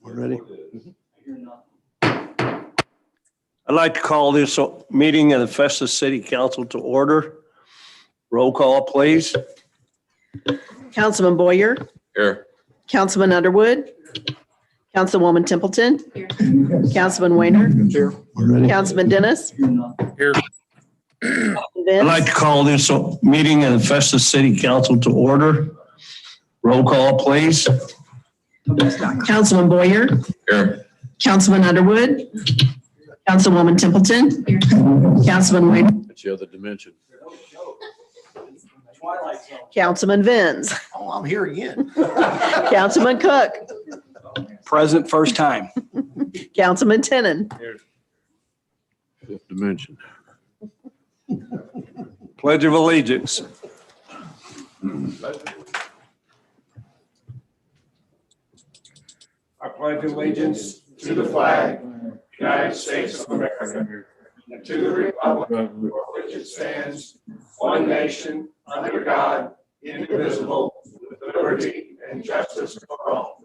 We're ready. I'd like to call this meeting of the Festus City Council to order. Roll call, please. Councilman Boyer. Here. Councilman Underwood. Councilwoman Templeton. Councilman Weiner. Here. We're ready. Councilman Dennis. Here. I'd like to call this meeting of the Festus City Council to order. Roll call, please. Councilman Boyer. Here. Councilman Underwood. Councilwoman Templeton. Councilman Weiner. That's the other dimension. Councilman Venz. Oh, I'm here again. Councilman Cook. Present first time. Councilman Tenen. Fifth dimension. Pledge of Allegiance. I pledge allegiance to the flag, United States of America, and to the republic for which it stands, one nation, under God, indivisible, with liberty and justice for all.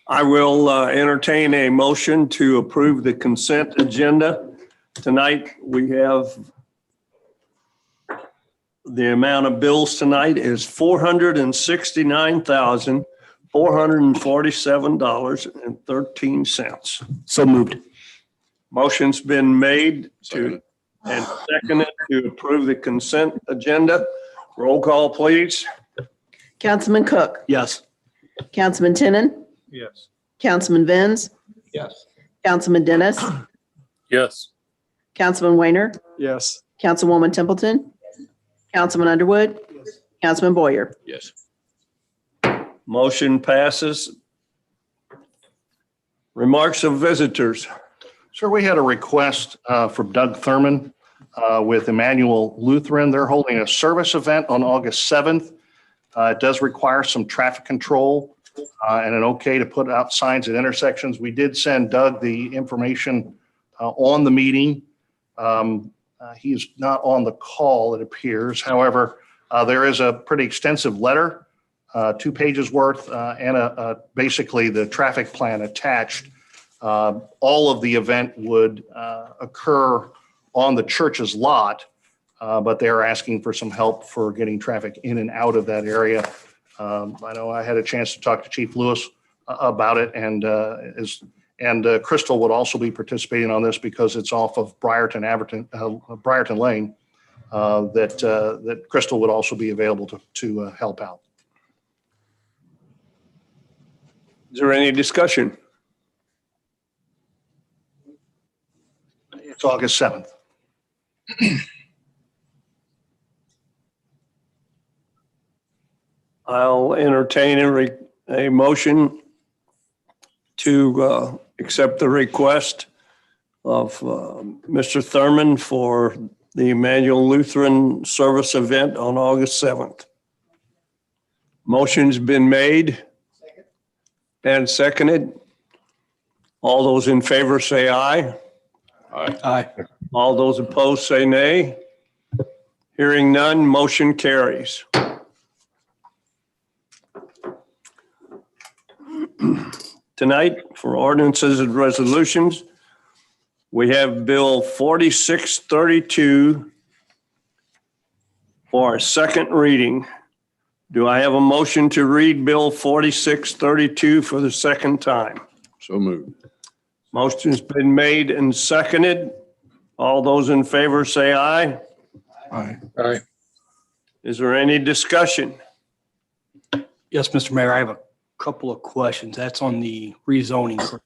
I will entertain a motion to approve the consent agenda. Tonight, we have the amount of bills tonight is $469,447.13. So moved. Motion's been made Second. and seconded to approve the consent agenda. Roll call, please. Councilman Cook. Yes. Councilman Tenen. Yes. Councilman Venz. Yes. Councilman Dennis. Yes. Councilman Weiner. Yes. Councilwoman Templeton. Councilman Underwood. Councilman Boyer. Yes. Motion passes. Remarks of visitors. Sir, we had a request from Doug Thurman with Emmanuel Lutheran. They're holding a service event on August 7th. It does require some traffic control and an okay to put out signs at intersections. We did send Doug the information on the meeting. He is not on the call, it appears. However, there is a pretty extensive letter, 2 pages worth, and basically the traffic plan attached. All of the event would occur on the church's lot, but they are asking for some help for getting traffic in and out of that area. I know I had a chance to talk to Chief Lewis about it, and Crystal would also be participating on this because it's off of Briarton Lane. That Crystal would also be available to help out. Is there any discussion? It's August 7th. I'll entertain a motion to accept the request of Mr. Thurman for the Emmanuel Lutheran service event on August 7th. Motion's been made and seconded. All those in favor say aye. Aye. Aye. All those opposed say nay. Hearing none, motion carries. Tonight, for ordinances and resolutions, we have Bill 4632 for a second reading. Do I have a motion to read Bill 4632 for the second time? So moved. Motion's been made and seconded. All those in favor say aye. Aye. Aye. Is there any discussion? Yes, Mr. Mayor, I have a couple of questions. That's on the rezoning.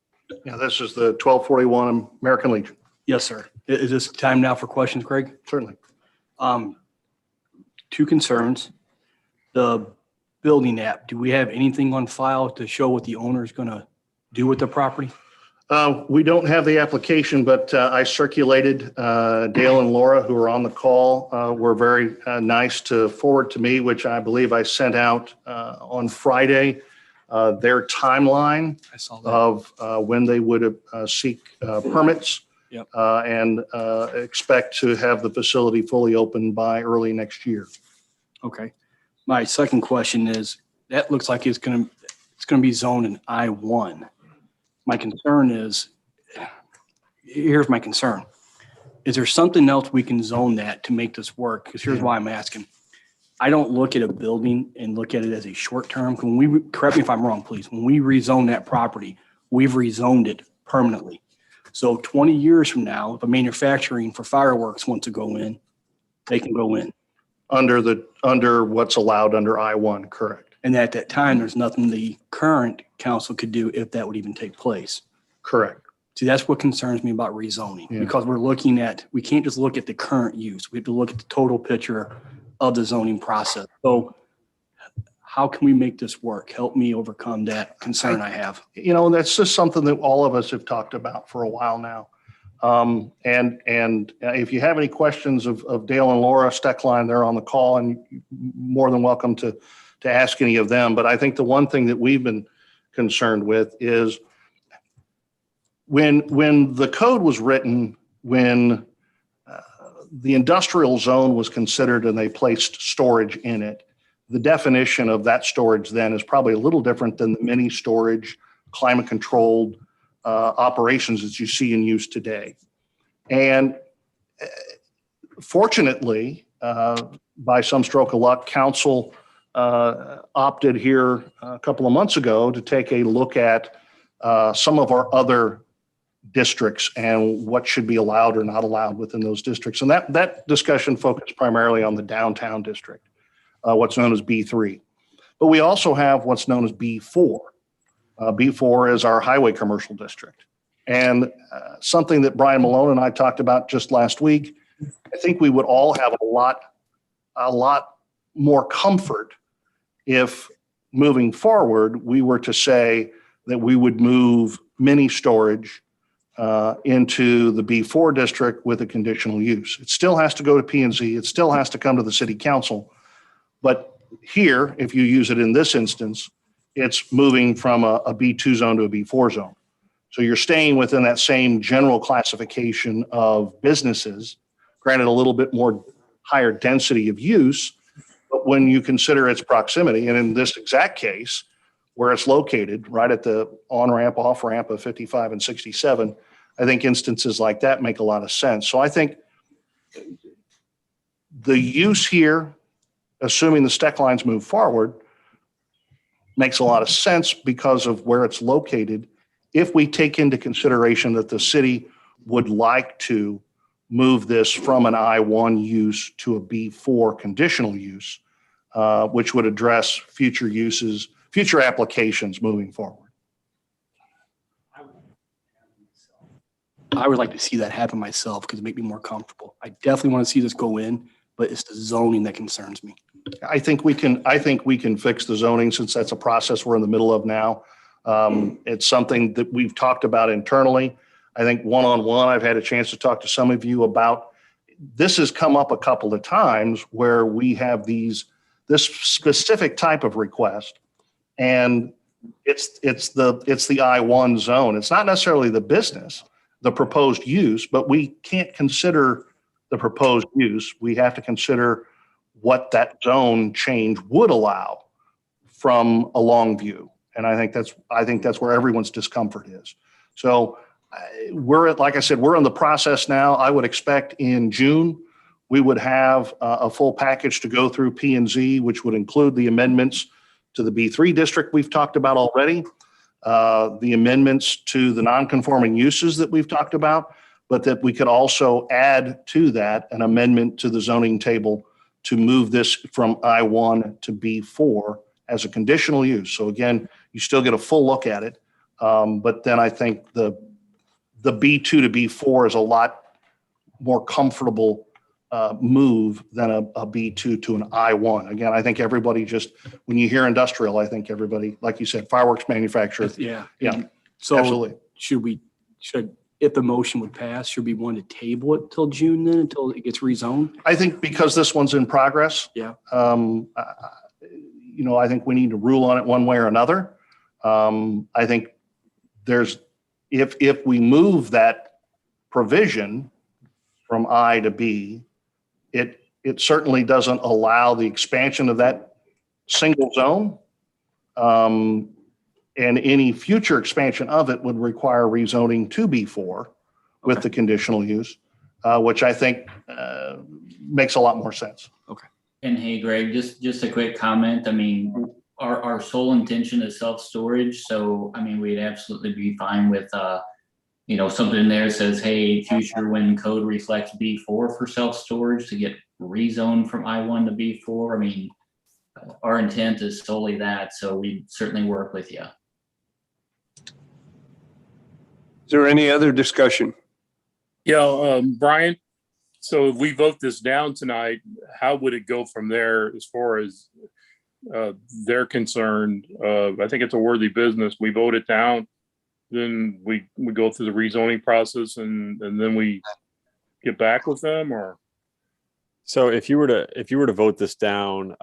Yeah, this is the 1241 American Legion. Yes, sir. Is this time now for questions, Craig? Certainly. 2 concerns. The building app, do we have anything on file to show what the owner is going to do with the property? We don't have the application, but I circulated. Dale and Laura, who are on the call, were very nice to forward to me, which I believe I sent out on Friday, their timeline I saw that. of when they would seek permits. Yep. And expect to have the facility fully open by early next year. Okay. My second question is, that looks like it's going to be zoned in I-1. My concern is, here's my concern. Is there something else we can zone that to make this work? Because here's why I'm asking. I don't look at a building and look at it as a short term. Correct me if I'm wrong, please. When we rezone that property, we've rezoned it permanently. So 20 years from now, if a manufacturing for fireworks wants to go in, they can go in. Under what's allowed under I-1, correct? And at that time, there's nothing the current council could do if that would even take place. Correct. See, that's what concerns me about rezoning, Yeah. because we can't just look at the current use. We have to look at the total picture of the zoning process. So how can we make this work? Help me overcome that concern I have. That's just something that all of us have talked about for a while now. And if you have any questions of Dale and Laura Steckline, they're on the call, and you're more than welcome to ask any of them. But I think the one thing that we've been concerned with is when the code was written, when the industrial zone was considered and they placed storage in it, the definition of that storage then is probably a little different than the mini storage, climate controlled operations that you see in use today. And fortunately, by some stroke of luck, council opted here a couple of months ago to take a look at some of our other districts and what should be allowed or not allowed within those districts. And that discussion focused primarily on the downtown district, what's known as B3. But we also have what's known as B4. B4 is our highway commercial district. And something that Brian Malone and I talked about just last week, I think we would all have a lot more comfort if moving forward, we were to say that we would move mini storage into the B4 district with a conditional use. It still has to go to P&Z. It still has to come to the city council. But here, if you use it in this instance, it's moving from a B2 zone to a B4 zone. So you're staying within that same general classification of businesses, granted a little bit more higher density of use, but when you consider its proximity, and in this exact case, where it's located, right at the on-ramp, off-ramp of 55 and 67, I think instances like that make a lot of sense. So I think the use here, assuming the STEC lines move forward, makes a lot of sense because of where it's located. If we take into consideration that the city would like to move this from an I-1 use to a B4 conditional use, which would address future uses, future applications moving forward. I would like to see that happen myself because it make me more comfortable. I definitely want to see this go in, but it's the zoning that concerns me. I think we can fix the zoning, since that's a process we're in the middle of now. It's something that we've talked about internally. I think one-on-one, I've had a chance to talk to some of you about. This has come up a couple of times where we have this specific type of request, and it's the I-1 zone. It's not necessarily the business, the proposed use, but we can't consider the proposed use. We have to consider what that zone change would allow from a long view. And I think that's where everyone's discomfort is. So like I said, we're in the process now. I would expect in June, we would have a full package to go through P&Z, which would include the amendments to the B3 district we've talked about already, the amendments to the non-conforming uses that we've talked about, but that we could also add to that an amendment to the zoning table to move this from I-1 to B4 as a conditional use. So again, you still get a full look at it. But then I think the B2 to B4 is a lot more comfortable move than a B2 to an I-1. Again, I think everybody when you hear industrial, I think everybody, like you said, fireworks manufacturer. Yeah. Yeah, So absolutely. if the motion would pass, should we want to table it till June then, until it gets rezoned? I think because this one's in progress. Yeah. I think we need to rule on it one way or another. I think if we move that provision from I to B, it certainly doesn't allow the expansion of that single zone. And any future expansion of it would require rezoning to B4 with the conditional use, which I think makes a lot more sense. And hey, Greg, just a quick comment. I mean, our sole intention is self-storage. So, I mean, we'd absolutely be fine with, something in there that says, hey, future when code reflects B4 for self-storage to get rezoned from I1 to B4. I mean, our intent is solely that. So we certainly work with you. Is there any other discussion? Yeah, Brian, so if we vote this down tonight, how would it go from there as far as they're concerned? I think it's a worthy business. We vote it down, then we go through the rezoning process and then we get back with them, or? So if you were to vote this down,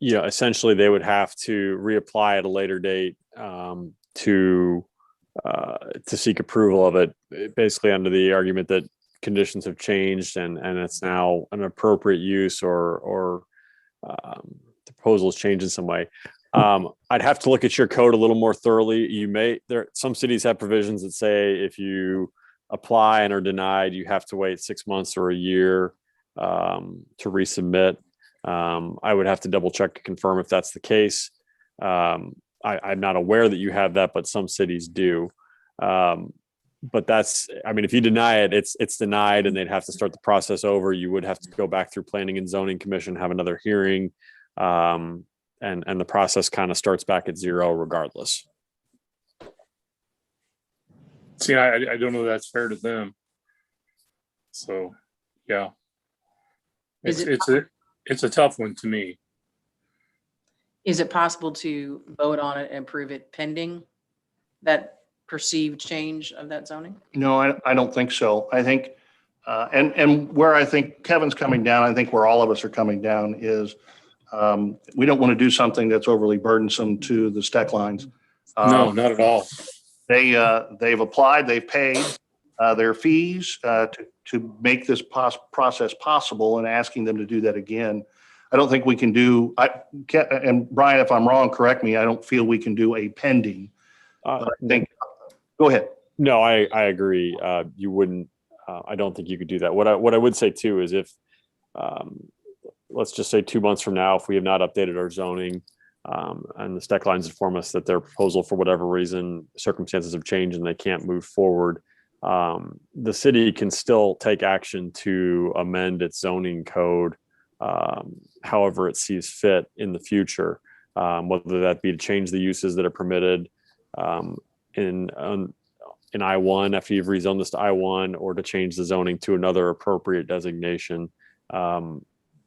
essentially they would have to reapply at a later date to seek approval of it, basically under the argument that conditions have changed and it's now an appropriate use or the proposal has changed in some way. I'd have to look at your code a little more thoroughly. Some cities have provisions that say if you apply and are denied, you have to wait 6 months or a year to resubmit. I would have to double check to confirm if that's the case. I'm not aware that you have that, but some cities do. But if you deny it, it's denied and they'd have to start the process over. You would have to go back through Planning and Zoning Commission, have another hearing. And the process kind of starts back at zero regardless. See, I don't know if that's fair to them. So, yeah. It's a tough one to me. Is it possible to vote on it and approve it pending that perceived change of that zoning? No, I don't think so. I think, and where I think Kevin's coming down, I think where all of us are coming down is we don't want to do something that's overly burdensome to the STEC lines. No, not at all. They've applied, they've paid their fees to make this process possible, and asking them to do that again. I don't think we can do, and Brian, if I'm wrong, correct me, I don't feel we can do a pending. But I think, go ahead. No, I agree. You wouldn't, I don't think you could do that. What I would say too is if, let's just say 2 months from now, if we have not updated our zoning and the STEC lines inform us that their proposal, for whatever reason, circumstances have changed and they can't move forward, the city can still take action to amend its zoning code however it sees fit in the future, whether that be to change the uses that are permitted in I1 after you've rezoned this to I1, or to change the zoning to another appropriate designation.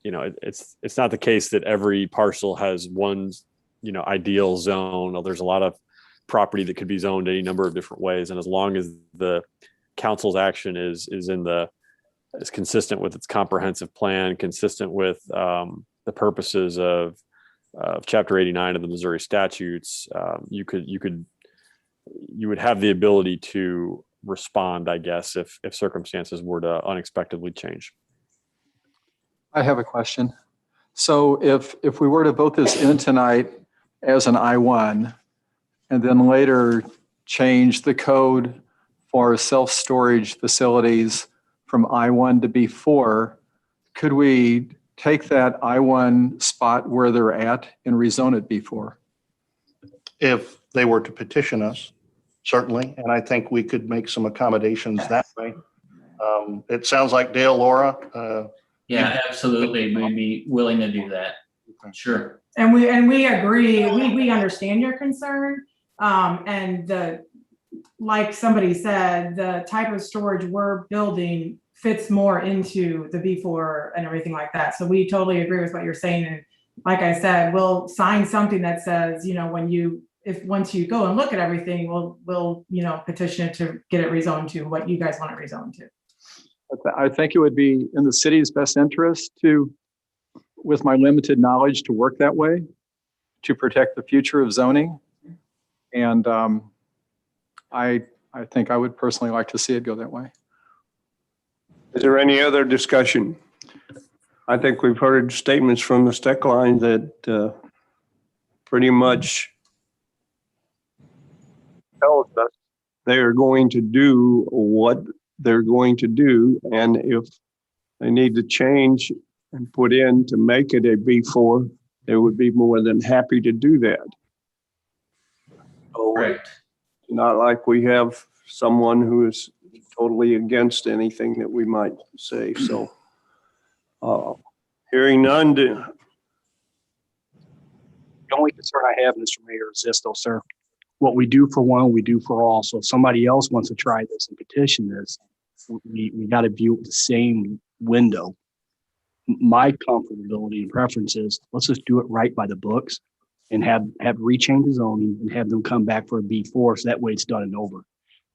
It's not the case that every parcel has one, ideal zone. There's a lot of property that could be zoned any number of different ways. And as long as the council's action is consistent with its comprehensive plan, consistent with the purposes of Chapter 89 of the Missouri statutes, you would have the ability to respond, I guess, if circumstances were to unexpectedly change. I have a question. So if we were to vote this in tonight as an I1 and then later change the code for self-storage facilities from I1 to B4, could we take that I1 spot where they're at and rezone it B4? If they were to petition us, certainly. And I think we could make some accommodations that way. It sounds like Dale, Laura. Yeah, absolutely. We'd be willing to do that. Sure. And we agree. We understand your concern. And like somebody said, the type of storage we're building fits more into the B4 and everything like that. So we totally agree with what you're saying. And like I said, we'll sign something that says, once you go and look at everything, we'll petition it to get it rezoned to what you guys want it rezoned to. I think it would be in the city's best interest to, with my limited knowledge, to work that way, to protect the future of zoning. And I I think I would personally like to see it go that way. Is there any other discussion? I think we've heard statements from the Steckline that pretty much tells us they are going to do what they're going to do. And if they need to change and put in to make it a B4, they would be more than happy to do that. So Right. it's not like we have someone who is totally against anything that we might say. So hearing none, The only concern I have, Mr. Mayor, is this though, sir. What we do for one, we do for all. So if somebody else wants to try this and petition this, we got to view it the same window. My comfortability and preference is let's just do it right by the books and have rechange the zoning and have them come back for a B4. So that way it's done and over.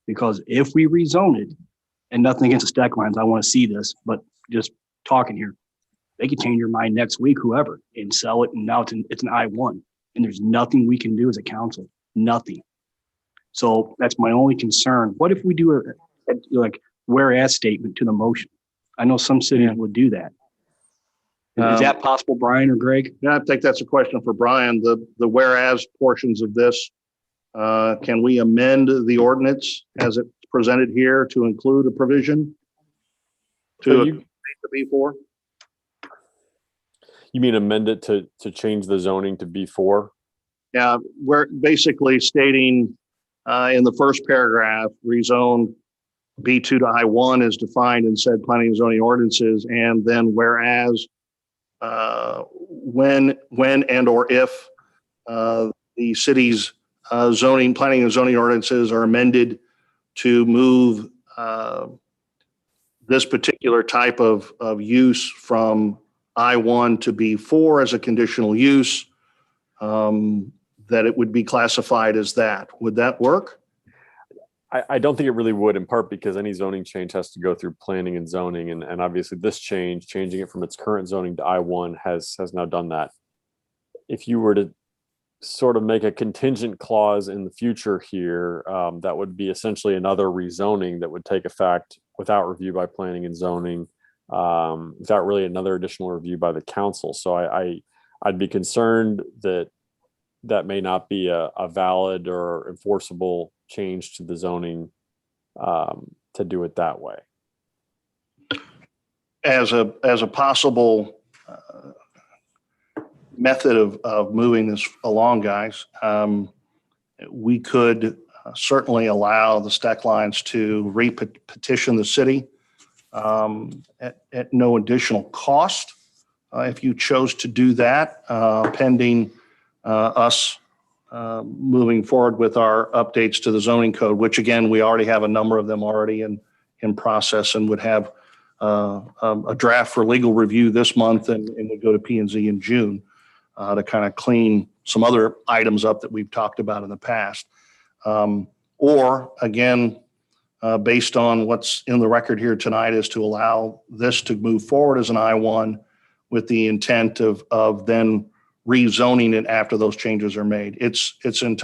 Because if we rezone it, and nothing against the stack lines, I want to see this, but just talking here, they could change your mind next week, whoever, and sell it. And now it's an I-1 and there's nothing we can do as a council, nothing. So that's my only concern. What if we do a like whereas statement to the motion? I know some cities would do that. Is that possible, Brian or Greg? Yeah, I think that's a question for Brian. The whereas portions of this, can we amend the ordinance as it's presented here to include a provision to the B4? You mean amend it to change the zoning to B4? Yeah, we're basically stating in the first paragraph, rezone B2 to I1 is defined in said planning and zoning ordinances, and then whereas when and or if the city's planning and zoning ordinances are amended to move this particular type of use from I1 to B4 as a conditional use, that it would be classified as that. Would that work? I don't think it really would, in part because any zoning change has to go through planning and zoning. And obviously this changing it from its current zoning to I1 has now done that. If you were to sort of make a contingent clause in the future here, that would be essentially another rezoning that would take effect without review by planning and zoning, without really another additional review by the council. So I'd be concerned that that may not be a valid or enforceable change to the zoning to do it that way. As a possible method of moving this along, guys, we could certainly allow the stack lines to re-petition the city at no additional cost. If you chose to do that, pending us moving forward with our updates to the zoning code, which again, we already have a number of them already in process and would have a draft for legal review this month and would go to P&Z in June to kind of clean some other items up that we've talked about in the past. Or again, based on what's in the record here tonight, is to allow this to move forward as an I-1 with the intent of then rezoning it after those changes are made. And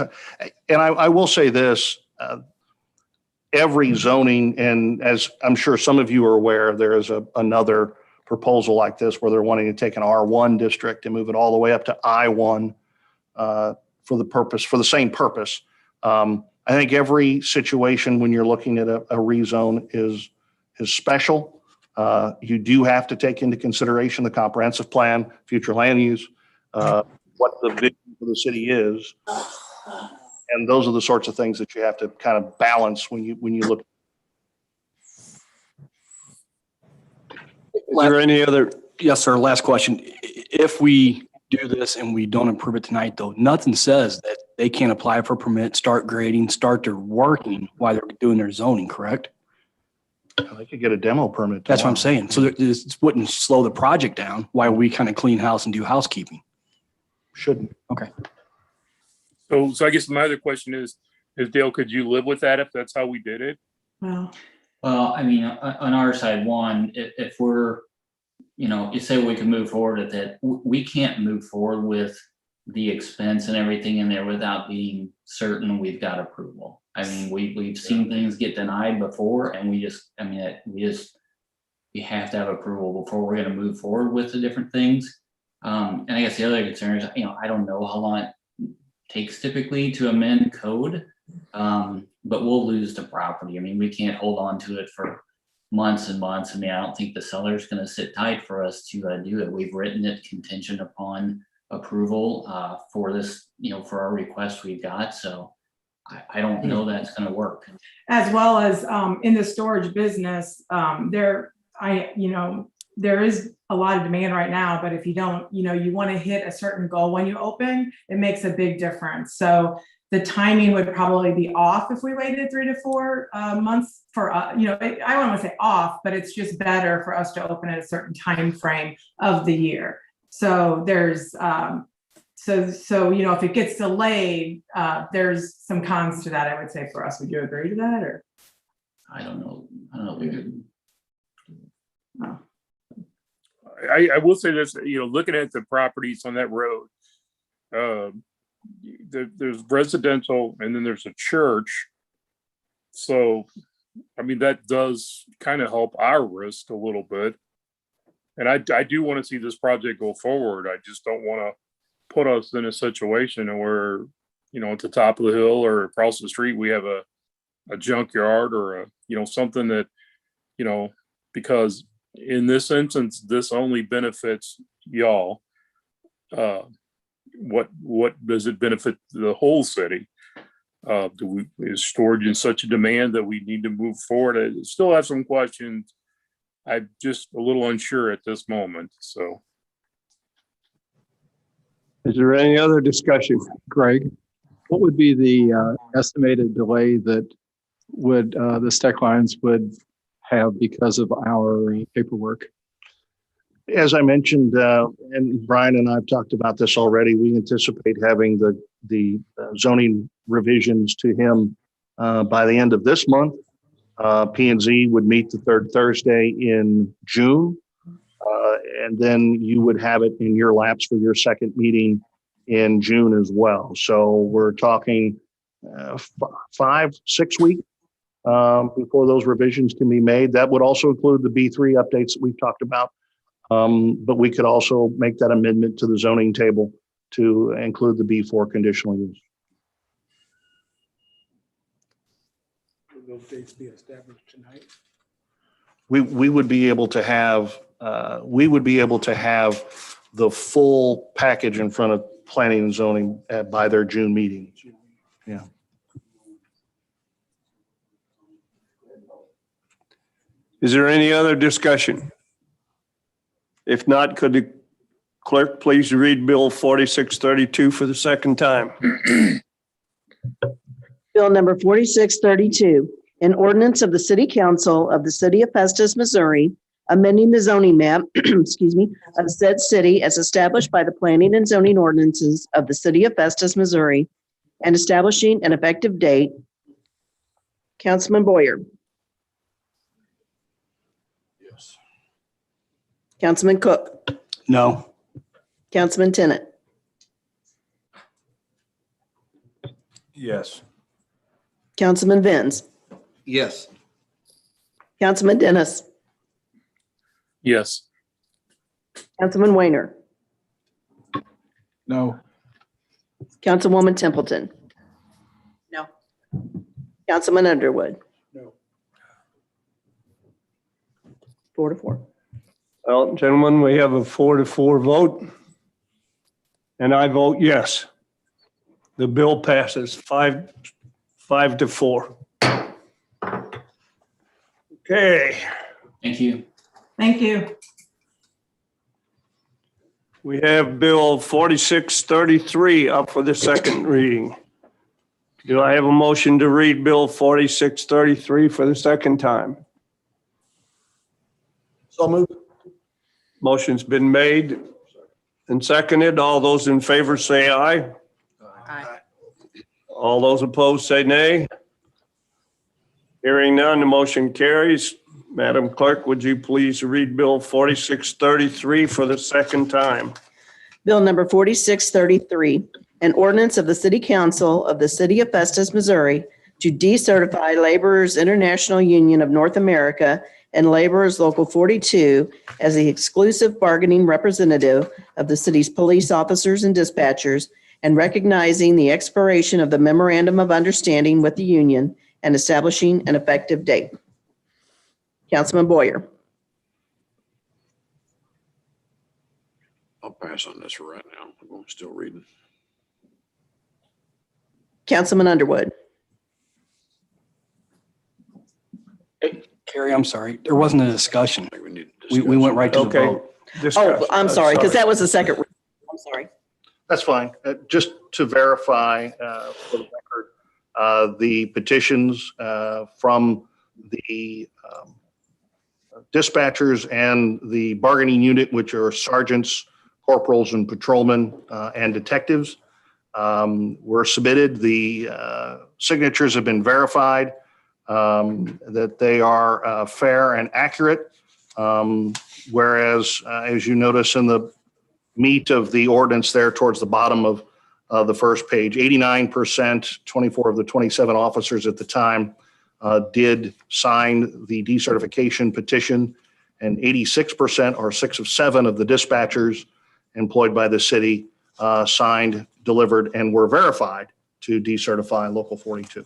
I will say this, every zoning, and as I'm sure some of you are aware, there is another proposal like this where they're wanting to take an R1 district and move it all the way up to I1 for the same purpose. I think every situation when you're looking at a rezone is special. You do have to take into consideration the comprehensive plan, future land use, what the vision for the city is. And those are the sorts of things that you have to kind of balance when you look. is there any other? Yes, sir. Last question. If we do this and we don't approve it tonight, though, nothing says that they can't apply for a permit, start grading, start their working while they're doing their zoning, correct? They could get a demo permit. That's what I'm saying. So this wouldn't slow the project down while we kind of clean house and do housekeeping. Shouldn't. Okay. So I guess my other question is Dale, could you live with that if that's how we did it? Well, Well, I mean, on our side, one, if we're, you say we can move forward at that, we can't move forward with the expense and everything in there without being certain we've got approval. I mean, we've seen things get denied before, and we have to have approval before we're gonna move forward with the different things. And I guess the other concern is, I don't know how long it takes typically to amend code, but we'll lose the property. I mean, we can't hold on to it for months and months. I mean, I don't think the seller's gonna sit tight for us to do it. We've written it contingent upon approval for this, for our request we've got. So I don't know that's gonna work. As well as in the storage business, there is a lot of demand right now, but if you don't, you want to hit a certain goal when you open, it makes a big difference. So the timing would probably be off if we waited 3 to 4 months for, I don't want to say off, but it's just better for us to open at a certain time frame of the year. So there's, if it gets delayed, there's some cons to that, I would say, for us. Would you agree to that, or? I don't know. We could. Oh. I will say this, looking at the properties on that road, there's residential and then there's a church. So, I mean, that does kind of help our risk a little bit. And I do want to see this project go forward. I just don't want to put us in a situation where, at the top of the hill or across the street, we have a junkyard or something that, because in this instance, this only benefits y'all. What does it benefit the whole city? Is storage in such a demand that we need to move forward? I still have some questions. I'm just a little unsure at this moment. So, Is there any other discussion? Greg, what would be the estimated delay that the Steck Lines would have because of our paperwork? As I mentioned, and Brian and I've talked about this already, we anticipate having the zoning revisions to him by the end of this month. P&Z would meet the third Thursday in June. And then you would have it in your laps for your second meeting in June as well. So we're talking 5-6 weeks before those revisions can be made. That would also include the B3 updates that we've talked about. But we could also make that amendment to the zoning table to include the B4 conditional use. Will those dates be established tonight? We would be able to have the full package in front of planning and zoning by their June meeting. Yeah. Is there any other discussion? If not, could the clerk please read Bill 4632 for the second time? Bill number 4632, an ordinance of the City Council of the City of Festus, Missouri, amending the zoning map, of said city as established by the planning and zoning ordinances of the City of Festus, Missouri, and establishing an effective date. Councilman Boyer. Yes. Councilman Cook. No. Councilman Tennant. Yes. Councilman Venz. Yes. Councilman Dennis. yes. Councilman Weiner. No. Councilwoman Templeton. No. Councilman Underwood. No. 4-4. Well, gentlemen, we have a 4-4 vote. And I vote yes. The bill passes 5-4. Okay, Thank you. Thank you. we have Bill 4633 up for the second reading. Do I have a motion to read Bill 4633 for the second time? So moved. Motion's been made and seconded. All those in favor say aye. Aye. All those opposed say nay. Hearing none, the motion carries. Madam Clerk, would you please read Bill 4633 for the second time? Bill number 4633, an ordinance of the City Council of the City of Festus, Missouri, to decertify Laborers International Union of North America and Laborers Local 42 as the exclusive bargaining representative of the city's police officers and dispatchers, and recognizing the expiration of the memorandum of understanding with the union and establishing an effective date. Councilman Boyer. I'll pass on this right now. I'm still reading. Councilman Underwood. Carrie, I'm sorry. There wasn't a discussion. I think we need to We discuss went right to the Okay. vote. Oh, Discuss. I'm sorry, because that was the second. I'm sorry. That's fine. Just to verify for the record, the petitions from the dispatchers and the bargaining unit, which are sergeants, corporals, and patrolmen and detectives, were submitted. The signatures have been verified, that they are fair and accurate. Whereas, as you notice in the meat of the ordinance there towards the bottom of the first page, 89%, 24 of the 27 officers at the time did sign the decertification petition, and 86%, or 6 of 7 of the dispatchers employed by the city signed, delivered, and were verified to decertify Local 42.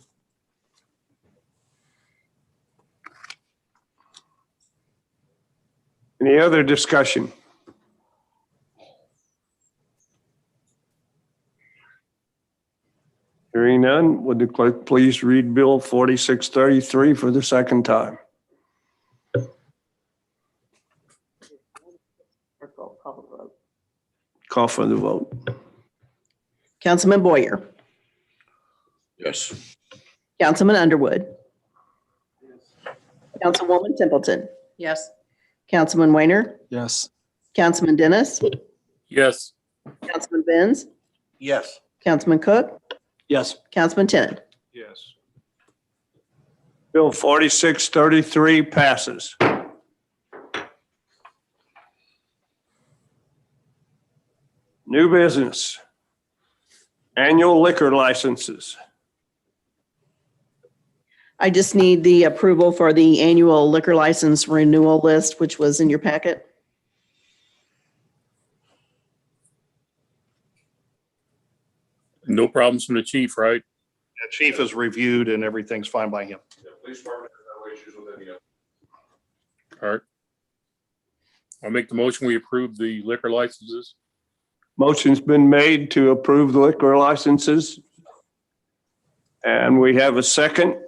Any other discussion? Hearing none, would the clerk please read Bill 4633 for the second time? Call for the vote. Councilman Boyer. Yes. Councilman Underwood. Councilwoman Templeton. Yes. Councilman Weiner. Yes. Councilman Dennis. Yes. Councilman Benz. Yes. Councilman Cook. Yes. Councilman Tennant. Yes. Bill 4633 passes. New business. Annual liquor licenses. I just need the approval for the annual liquor license renewal list, which was in your packet. No problems from the chief, right? The chief has reviewed and everything's fine by him. Police department has no issues with any of it. All right. I'll make the motion. We approve the liquor licenses. Motion's been made to approve the liquor licenses. And we have a second.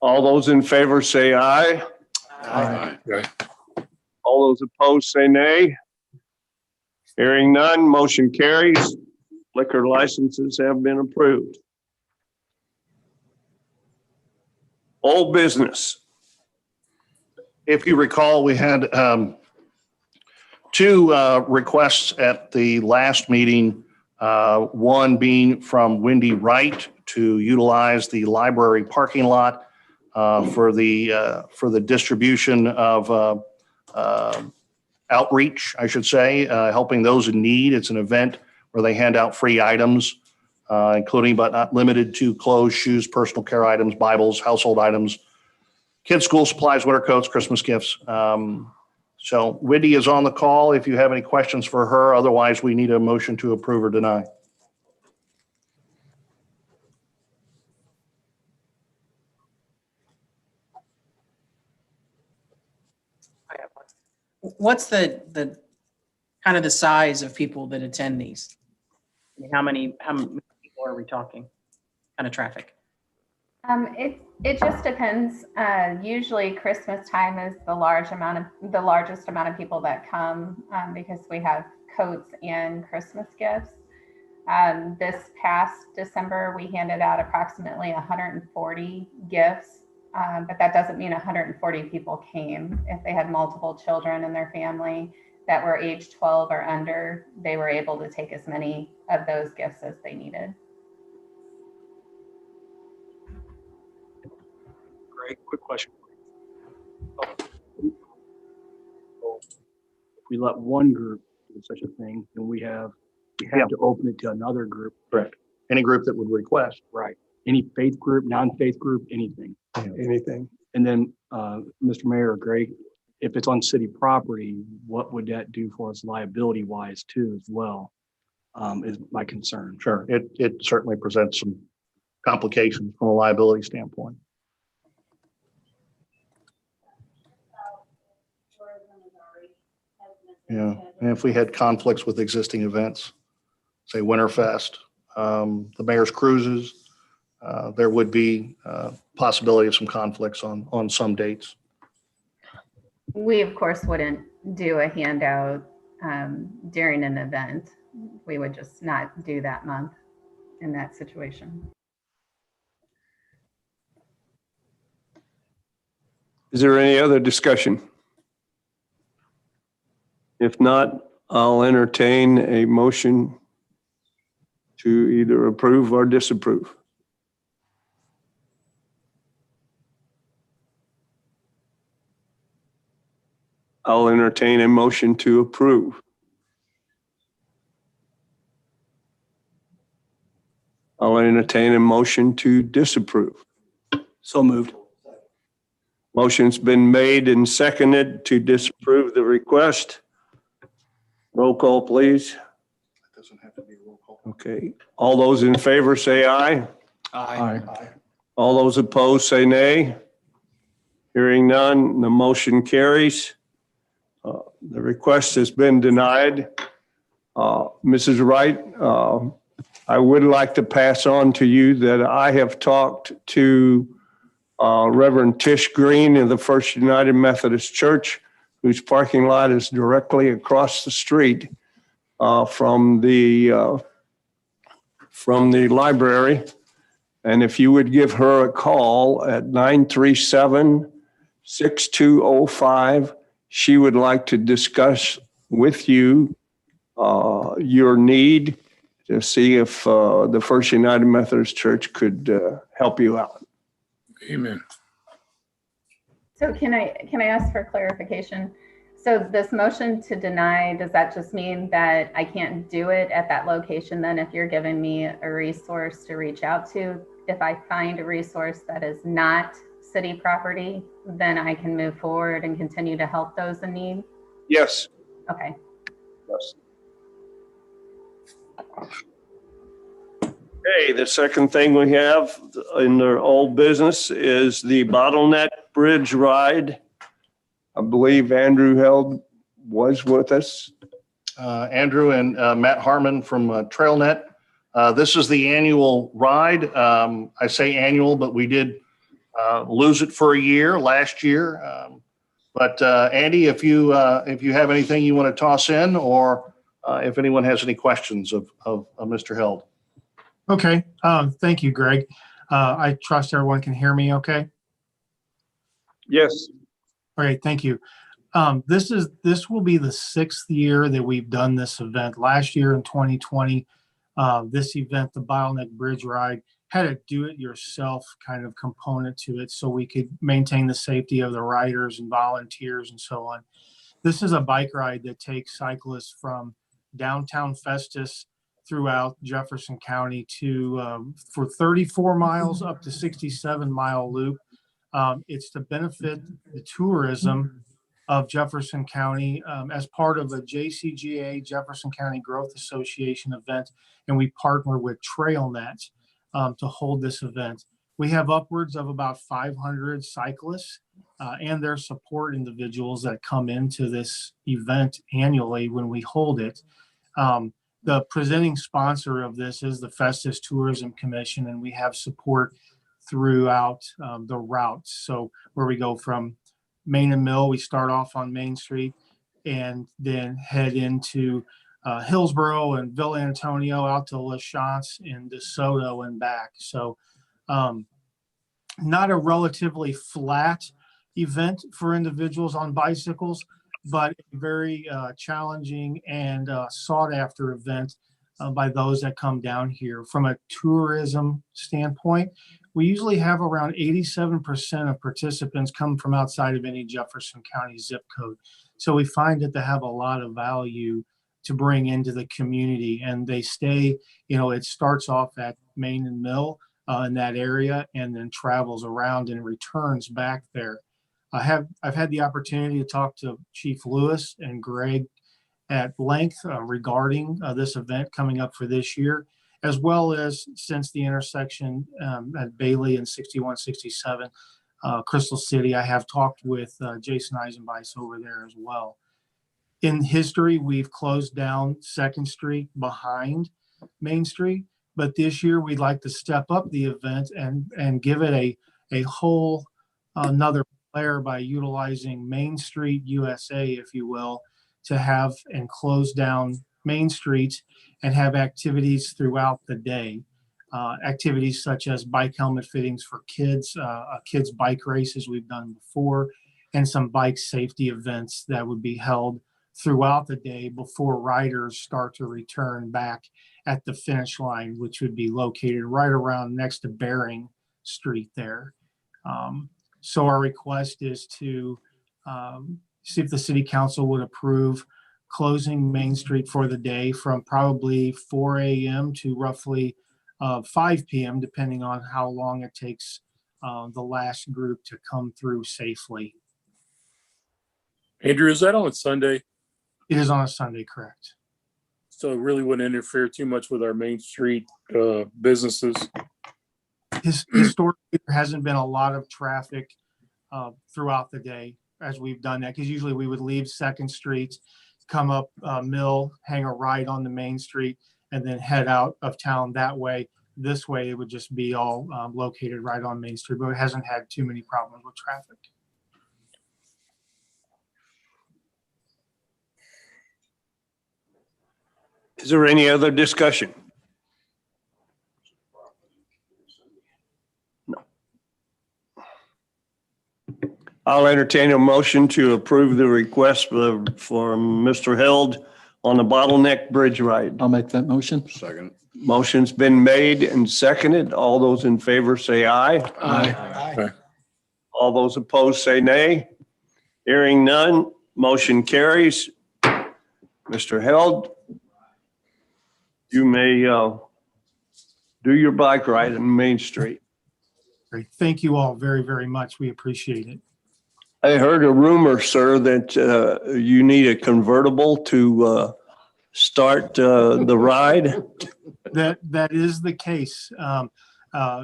All those in favor say aye. Aye. Okay. All those opposed say nay. Hearing none, motion carries. Liquor licenses have been approved. Old business. If you recall, we had two requests at the last meeting, one being from Wendy Wright to utilize the library parking lot for the distribution of outreach, I should say, helping those in need. It's an event where they hand out free items, including but not limited to clothes, shoes, personal care items, Bibles, household items, kids' school supplies, winter coats, Christmas gifts. So Wendy is on the call if you have any questions for her. Otherwise, we need a motion to approve or deny. What's the kind of the size of people that attend these? I mean, how many people are we talking? Kind of traffic? It just depends. Usually Christmas time is the largest amount of people that come because we have coats and Christmas gifts. This past December, we handed out approximately 140 gifts, but that doesn't mean 140 people came. If they had multiple children in their family that were age 12 or under, they were able to take as many of those gifts as they needed. Greg, quick question. If we let one group do such a thing, then we have to open it to another group. Correct. Any group that would request. Right. any faith group, non-faith group, anything. Anything. And then, Mr. Mayor or Greg, if it's on city property, what would that do for us liability wise too as well? Is my concern. Sure, it certainly presents some complications from a liability standpoint. Yeah, and if we had conflicts with existing events, say Winterfest, the mayor's cruises, there would be possibility of some conflicts on some dates. We, of course, wouldn't do a handout during an event. We would just not do that month in that situation. Is there any other discussion? If not, I'll entertain a motion to either approve or disapprove. I'll entertain a motion to approve. I'll entertain a motion to disapprove. So moved. Motion's been made and seconded to disapprove the request. Roll call, please. Doesn't have to be a roll call. Okay. All those in favor say aye. Aye. All those opposed say nay. Hearing none, the motion carries. The request has been denied. Mrs. Wright, I would like to pass on to you that I have talked to Reverend Tish Green of the First United Methodist Church, whose parking lot is directly across the street from the library. And if you would give her a call at 937-6205, she would like to discuss with you your need to see if the First United Methodist Church could help you out. Amen. So can I ask for clarification? So this motion to deny, does that just mean that I can't do it at that location then if you're giving me a resource to reach out to? If I find a resource that is not city property, then I can move forward and continue to help those in need? Yes. Okay. Yes. Okay, the second thing we have in the old business is the Bottleneck Bridge Ride. I believe Andrew Held was with us. Andrew and Matt Harmon from TrailNet. This is the annual ride. I say annual, but we did lose it for a year last year. But Andy, if you have anything you want to toss in, or if anyone has any questions of Mr. Held. Okay. Thank you, Greg. I trust everyone can hear me okay? Yes. All right. Thank you. This will be the 6th year that we've done this event. Last year in 2020, this event, the Bottleneck Bridge Ride, had a do-it-yourself kind of component to it so we could maintain the safety of the riders and volunteers and so on. This is a bike ride that takes cyclists from downtown Festus throughout Jefferson County to for 34 miles up to 67-mile loop. It's to benefit the tourism of Jefferson County as part of a JCGA, Jefferson County Growth Association event, and we partner with TrailNet to hold this event. We have upwards of about 500 cyclists and their support individuals that come into this event annually when we hold it. The presenting sponsor of this is the Festus Tourism Commission, and we have support throughout the routes. So where we go from Main and Mill, we start off on Main Street and then head into Hillsborough and Villa Antonio out to La Chance and DeSoto and back. So not a relatively flat event for individuals on bicycles, but a very challenging and sought after event by those that come down here. From a tourism standpoint, we usually have around 87% of participants come from outside of any Jefferson County zip code. So we find that they have a lot of value to bring into the community, and they stay, it starts off at Main and Mill, in that area and then travels around and returns back there. I've had the opportunity to talk to Chief Lewis and Greg at length regarding this event coming up for this year, as well as since the intersection at Bailey and 6167 Crystal City. I have talked with Jason Eisenbeiss over there as well. In history, we've closed down 2nd Street behind Main Street, but this year we'd like to step up the event and give it a whole another flair by utilizing Main Street USA, if you will, to have and close down Main Street and have activities throughout the day. Activities such as bike helmet fittings for kids, kids bike races we've done before, and some bike safety events that would be held throughout the day before riders start to return back at the finish line, which would be located right around next to Bering Street there. So our request is to see if the city council would approve closing Main Street for the day from probably 4 a.m. to roughly 5 p.m., depending on how long it takes the last group to come through safely. Andrew, is that on a Sunday? It is on a Sunday, correct? So it really wouldn't interfere too much with our Main Street businesses. Historically, there hasn't been a lot of traffic throughout the day as we've done that, because usually we would leave 2nd Street, come up Mill, hang a right on the Main Street, and then head out of town that way. This way, it would just be all located right on Main Street, but it hasn't had too many problems with traffic. Is there any other discussion? No. I'll entertain a motion to approve the request for Mr. Held on the Bottleneck Bridge ride. I'll make that motion. Second. Motion's been made and seconded. All those in favor say aye. Aye. All those opposed say nay. Hearing none, motion carries. Mr. Held, you may do your bike ride on Main Street. Great. Thank you all very, very much. We appreciate it. I heard a rumor, sir, that you need a convertible to start the ride. That is the case.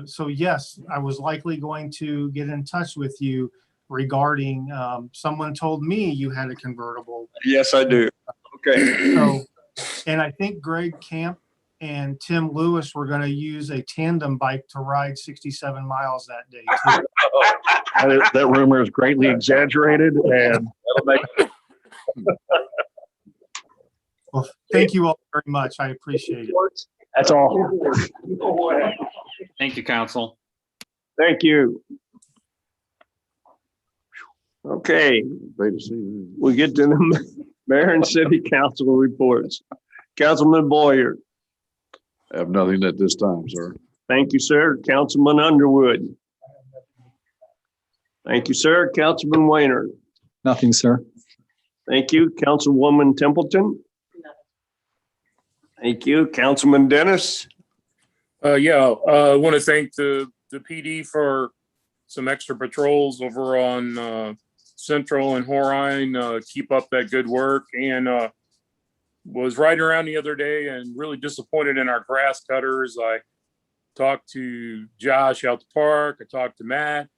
So yes, I was likely going to get in touch with you regarding, someone told me you had a convertible. Yes, I do. Okay. So, and I think Greg Camp and Tim Lewis were going to use a tandem bike to ride 67 miles that day too. That rumor is greatly exaggerated, and that'll make Well, thank you all very much. I appreciate it. that's all. Thank you, council. Thank you. Okay, we get to the Marin City Council reports. Councilman Boyer. I have nothing at this time, sir. Thank you, sir. Councilman Underwood. Thank you, sir. Councilman Weiner. Nothing, sir. Thank you. Councilwoman Templeton. Thank you. Councilman Dennis. I want to thank the PD for some extra patrols over on Central and Horine. Keep up that good work. And was riding around the other day and really disappointed in our grass cutters. I talked to Josh out the park. I talked to Matt.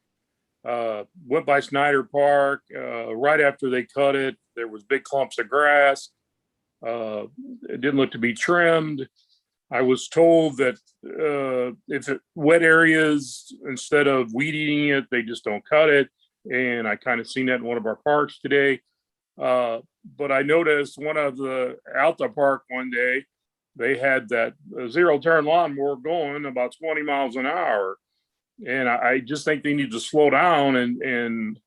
Went by Snyder Park. Right after they cut it, there was big clumps of grass. It didn't look to be trimmed. I was told that if it wet areas, instead of weed eating it, they just don't cut it. And I kind of seen that in one of our parks today. But I noticed one of the out the park one day, they had that zero turn lawnmower going about 20 miles an hour. And I just think they need to slow down and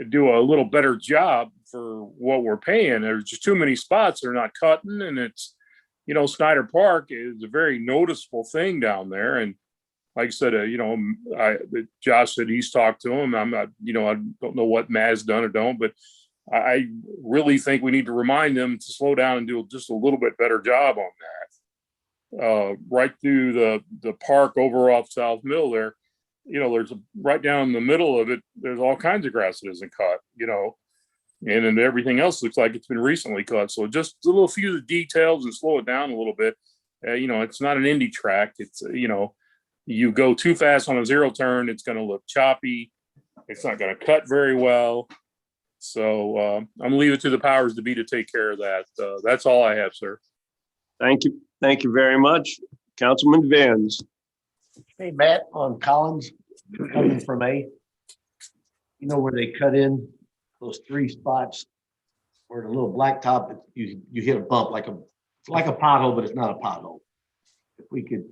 do a little better job for what we're paying. There's just too many spots they're not cutting. And it's, Snyder Park is a very noticeable thing down there. And like I said, Josh said he's talked to him. I'm not, I don't know what Matt's done or don't, but I really think we need to remind them to slow down and do just a little bit better job on right through the park over off South Mill there. Right down in the middle of it, there's all kinds of grass that isn't cut, and then everything else looks like it's been recently cut. So just a little few of the details and slow it down a little bit. It's not an indie track. It's, you go too fast on a zero turn, it's going to look choppy. It's not going to cut very well. So I'm going to leave it to the powers to be to take care of that. That's all I have, sir. Thank you. Thank you very much. Councilman Vins. Hey, Matt, on Collins, coming from where they cut in those 3 spots where the little blacktop, you hit a bump like a pothole, but it's not a pothole. If we could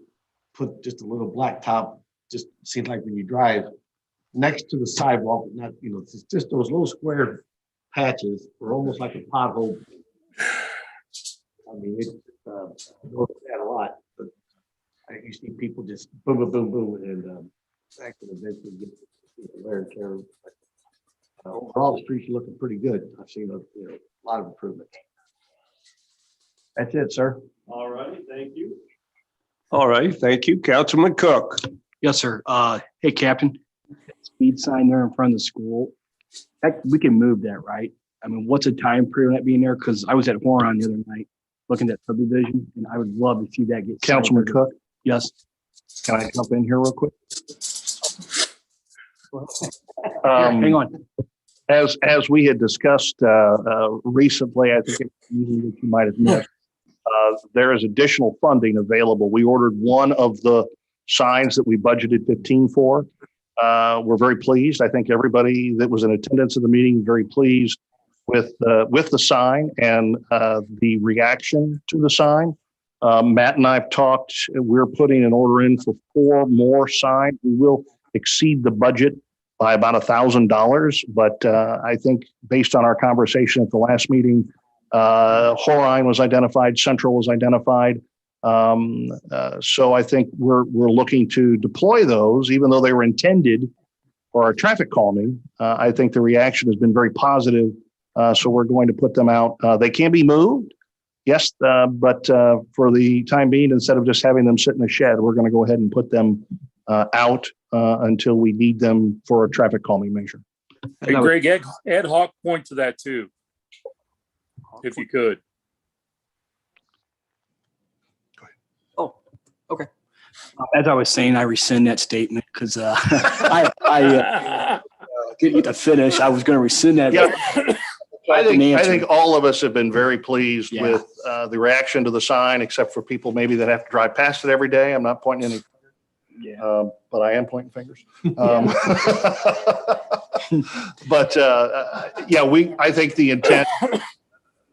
put just a little blacktop, just seems like when you drive next to the sidewalk, not, it's just those little square patches are almost like a pothole. I mean, it goes that a lot, but you see people just boom, boom, boom, boom, and that could eventually get wear and tear. Overall, the streets are looking pretty good. I've seen a lot of improvement. That's it, sir. All righty. Thank you. All right. Thank you. Councilman Cook. Yes, sir. Hey, Captain, speed sign there in front of the school. We can move that, right? I mean, what's a time period on that being there? Because I was at Huron the other night looking at subdivision, and I would love to see that get. Councilman Cook? Yes. Can I jump in here real quick? Hang on. As we had discussed recently, I think it's a meeting that you might have missed, there is additional funding available. We ordered one of the signs that we budgeted 15 for. We're very pleased. I think everybody that was in attendance of the meeting is very pleased with the sign and the reaction to the sign. Matt and I have talked. We're putting an order in for 4 more signs. We will exceed the budget by about $1,000, but I think based on our conversation at the last meeting, Horine was identified, Central was identified. So I think we're looking to deploy those, even though they were intended for our traffic calming. I think the reaction has been very positive. So we're going to put them out. They can be moved, yes, but for the time being, instead of just having them sit in a shed, we're going to go ahead and put them out until we need them for a traffic calming measure. Hey, Greg, ad hoc point to that too, if you could. Oh, okay. As I was saying, I rescind that statement because I didn't get to finish. I was going to rescind that. Yeah. I think all of us have been very pleased with the reaction to the sign, except for people maybe that have to drive past it every day. I'm not pointing any. Yeah. But I am pointing fingers. But I think the intent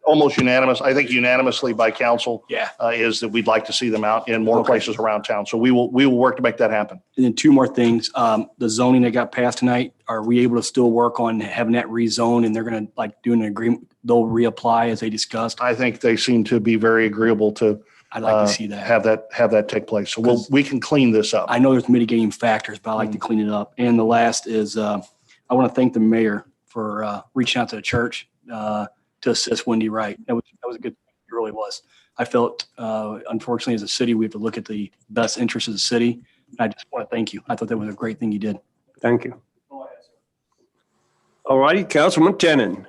almost unanimous. I think unanimously by council is that we'd like to see them out in more places around town. So we will work to make that happen. And then 2 more things. The zoning that got passed tonight, are we able to still work on having that rezone and they're going to do an agreement? They'll reapply as they discussed. I think they seem to be very agreeable to. I'd like to see that. Have that take place. So we can clean this up. I know there's mitigating factors, but I like to clean it up. And the last is I want to thank the mayor for reaching out to the church to assist Wendy Wright. That was a good thing. It really was. I felt, unfortunately, as a city, we have to look at the best interests of the city. I just want to thank you. I thought that was a great thing you did. Thank you. All righty, Councilman Tenen.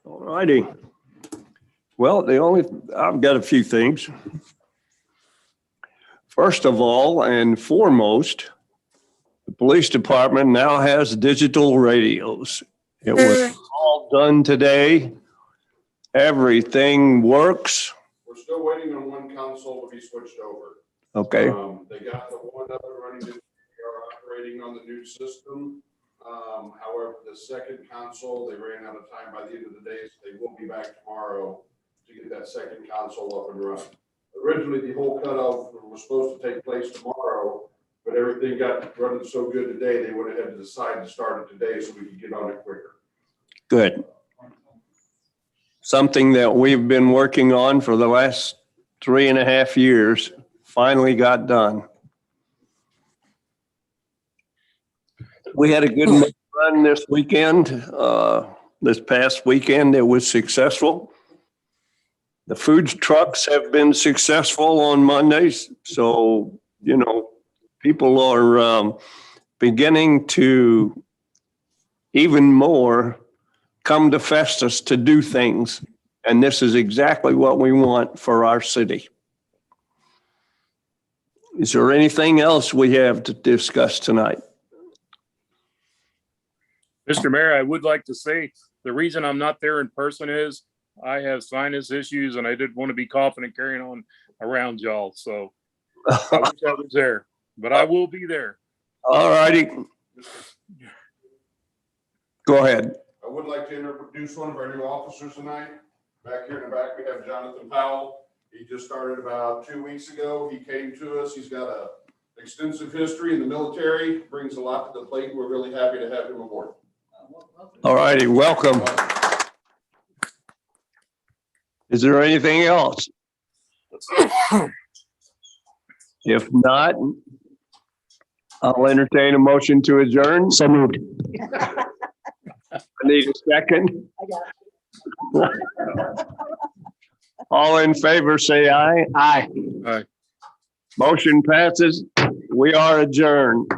All righty. Well, I've got a few things. First of all and foremost, the police department now has digital radios. It was all done today. Everything works. We're still waiting on one console to be switched over. Okay. They got the one up and running. They are operating on the new system. However, the second console, they ran out of time by the end of the day, so they will be back tomorrow to get that second console up and running. Originally, the whole cutoff was supposed to take place tomorrow, but everything got running so good today, they went ahead and decided to start it today so we could get on it quicker. Good. Something that we've been working on for the last 3.5 years finally got done. We had a good run this weekend. This past weekend, it was successful. The food trucks have been successful on Mondays, so, you know, people are beginning to even more come to Festus to do things. And this is exactly what we want for our city. Is there anything else we have to discuss tonight? Mr. Mayor, I would like to say, the reason I'm not there in person is I have sinus issues and I didn't want to be coughing and carrying on around y'all. So I wish I was there, but I will be there. All righty. Go ahead. I would like to introduce one of our new officers tonight. Back here in the back, we have Jonathan Powell. He just started about 2 weeks ago. He came to us. He's got a extensive history in the military, brings a lot to the plate. We're really happy to have him aboard. All righty, welcome. Is there anything else? If not, I'll entertain a motion to adjourn. So moved. I need a second. All in favor, say aye. Aye. All right. Motion passes. We are adjourned.